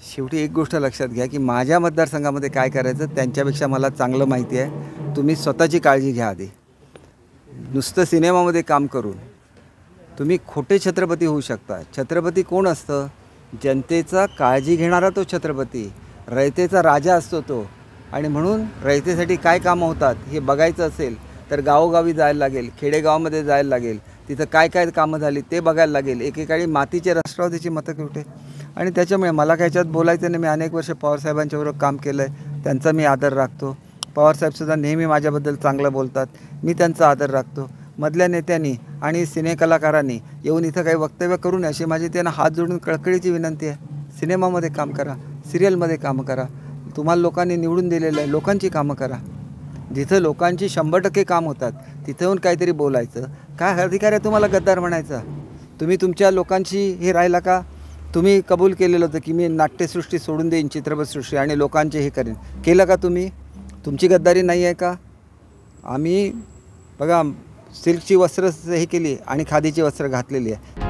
शेवटी एक गोष्ट लक्षात घ्या की माझ्या मतदारसंघामध्ये काय करायचं त्यांच्यापेक्षा मला चांगलं माहिती आहे. तुम्ही स्वतःची काळजी घ्या आधी. नुसतं सिनेमामध्ये काम करून तुम्ही खोटे छत्रपती होऊ शकता. छत्रपती कोण असतं? जनतेचा काळजी घेणारा तो छत्रपती, रयतेचा राजा असतो तो. आणि म्हणून रयतेसाठी काय कामं होतात हे बघायचं असेल तर गावोगावी जायला लागेल, खेडेगावामध्ये जायला लागेल, तिथं काय काय कामं झाली ते बघायला लागेल. एकेकाळी मातीचे राष्ट्रवादीची मतं कुठे. आणि त्याच्यामुळे मला काय याच्यात बोलायचं नाही. मी अनेक वर्ष पवारसाहेबांच्याबरोबर काम केलं आहे, त्यांचा मी आदर राखतो. पवारसाहेबसुद्धा नेहमी माझ्याबद्दल चांगलं बोलतात, मी त्यांचा आदर राखतो. मधल्या नेत्यांनी आणि सिनेकलाकारांनी येऊन इथं काही वक्तव्य करू नये अशी माझी त्यांना हात जोडून कळकळीची विनंती आहे. सिनेमामध्ये काम करा, सिरियलमध्ये कामं करा. तुम्हाला लोकांनी निवडून दिलेलं आहे, लोकांची कामं करा. जिथं लोकांची 100% काम होतात तिथं येऊन काहीतरी बोलायचं. काय अधिकार आहे तुम्हाला गद्दार म्हणायचा? तुम्ही तुमच्या लोकांशी हे राहिला का? तुम्ही कबूल केलेलं होतं की मी नाट्यसृष्टी सोडून देईन, चित्रपटसृष्टी, आणि लोकांचे हे करेन. केलं का तुम्ही? तुमची गद्दारी नाही आहे का? आम्ही बघा सिल्कची वस्त्र हे केली आणि खादीची वस्त्र घातलेली आहे.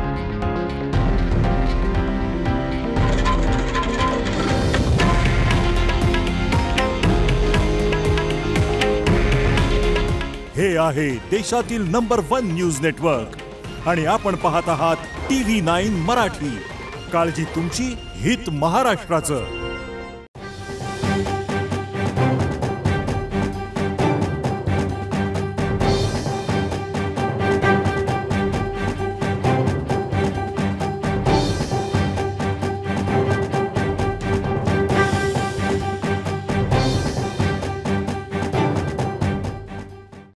हे आहे देशातील नंबर 1 न्यूज नेटवर्क आणि आपण पाहत आहात TV9 मराठी. काळजी तुमची, हित महाराष्ट्राचं.